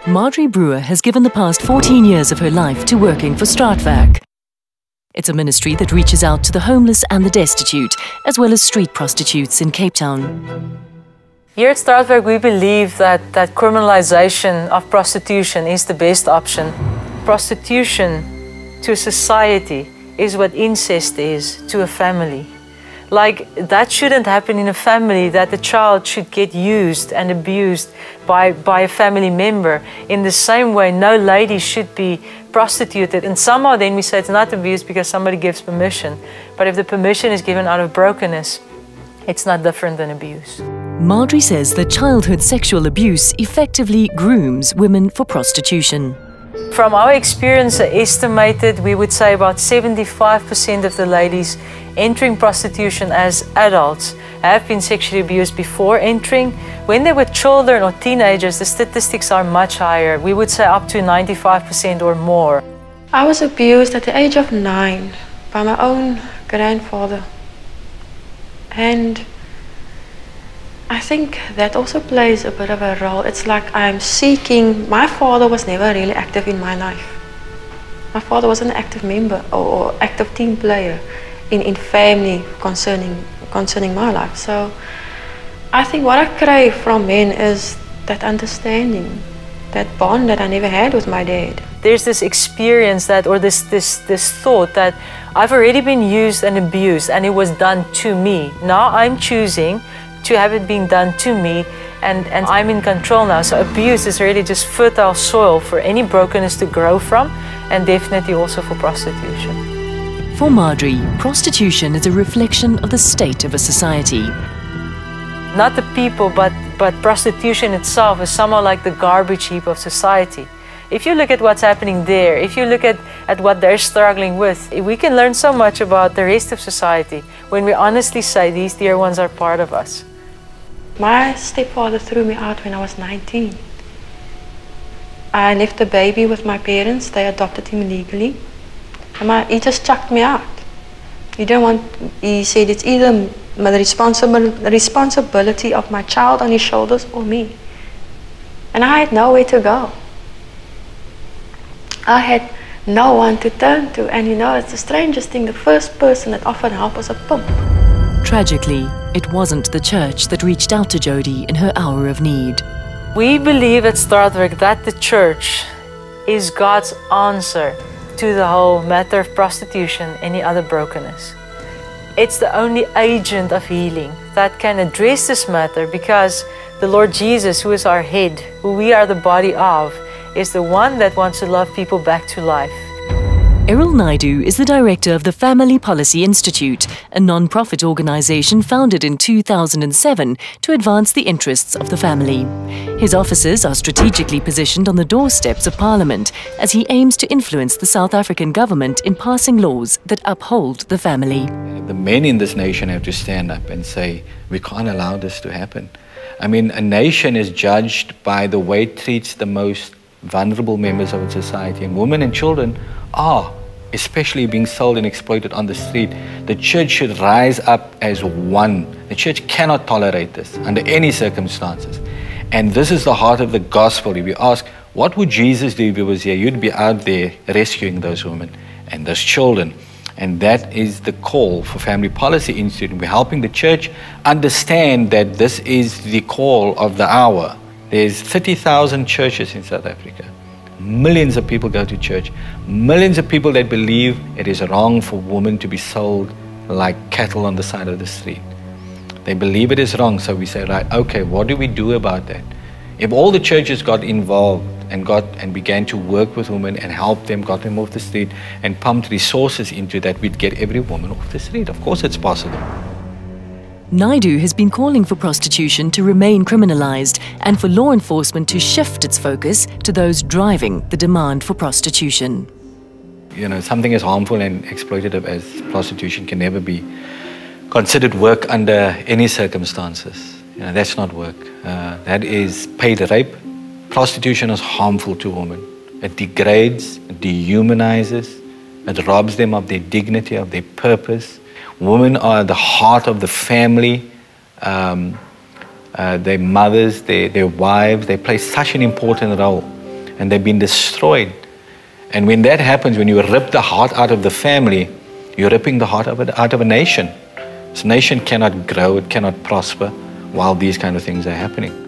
Marjorie Brewer has given the past 14 years of her life to working for Straatwerk. It's a ministry that reaches out to the homeless and the destitute, as well as street prostitutes in Cape Town. Here at Straatwerk, we believe that criminalization of prostitution is the best option. Prostitution to a society is what incest is to a family. Like, that shouldn't happen in a family, that the child should get used and abused by a family member. In the same way, no lady should be prostituted. And somehow then we say it's not abuse because somebody gives permission. But if the permission is given out of brokenness, it's not different than abuse. Marjorie says that childhood sexual abuse effectively grooms women for prostitution. From our experience, estimated, we would say about 75% of the ladies entering prostitution as adults have been sexually abused before entering. When they were children or teenagers, the statistics are much higher. We would say up to 95% or more. I was abused at the age of 9 by my own grandfather. And I think that also plays a bit of a role. It's like I'm seeking. My father was never really active in my life. My father was an active member or active team player in family concerning my life. So I think what I crave from men is that understanding, that bond that I never had with my dad. There's this experience that, or this thought that I've already been used and abused and it was done to me. Now I'm choosing to have it being done to me, and I'm in control now. So abuse is really just fertile soil for any brokenness to grow from, and definitely also for prostitution. For Marjorie, prostitution is a reflection of the state of a society. Not the people, but prostitution itself is somehow like the garbage heap of society. If you look at what's happening there, if you look at what they're struggling with, we can learn so much about the rest of society when we honestly say these dear ones are part of us. My stepfather threw me out when I was 19. I left the baby with my parents. They adopted him legally. And he just chucked me out. He said it's either the responsibility of my child on his shoulders or me. And I had nowhere to go. I had no one to turn to. And you know, it's the strangest thing. The first person that offered help was a pimp. Tragically, it wasn't the church that reached out to Jody in her hour of need. We believe at Straatwerk that the church is God's answer to the whole matter of prostitution, any other brokenness. It's the only agent of healing that can address this matter, because the Lord Jesus, who is our head, who we are the body of, is the one that wants to love people back to life. Errol Naidu is the director of the Family Policy Institute, a non-profit organization founded in 2007 to advance the interests of the family. His offices are strategically positioned on the doorsteps of Parliament as he aims to influence the South African government in passing laws that uphold the family. The men in this nation have to stand up and say, we can't allow this to happen. I mean, a nation is judged by the way it treats the most vulnerable members of its society, and women and children are especially being sold and exploited on the street. The church should rise up as one. The church cannot tolerate this under any circumstances. And this is the heart of the gospel. If you ask, what would Jesus do if he was here? You'd be out there rescuing those women and those children. And that is the call for Family Policy Institute. We're helping the church understand that this is the call of the hour. There's 30,000 churches in South Africa. Millions of people go to church. Millions of people that believe it is wrong for women to be sold like cattle on the side of the street. They believe it is wrong, so we say, right, okay, what do we do about that? If all the churches got involved and began to work with women and help them, got them off the street and pumped resources into that, we'd get every woman off the street. Of course it's possible. Naidu has been calling for prostitution to remain criminalized and for law enforcement to shift its focus to those driving the demand for prostitution. You know, something as harmful and exploitative as prostitution can never be considered work under any circumstances. You know, that's not work. That is paid rape. Prostitution is harmful to women. It degrades, it dehumanizes, it robs them of their dignity, of their purpose. Women are the heart of the family, their mothers, their wives. They play such an important role and they've been destroyed. And when that happens, when you rip the heart out of the family, you're ripping the heart out of a nation. This nation cannot grow, it cannot prosper while these kind of things are happening.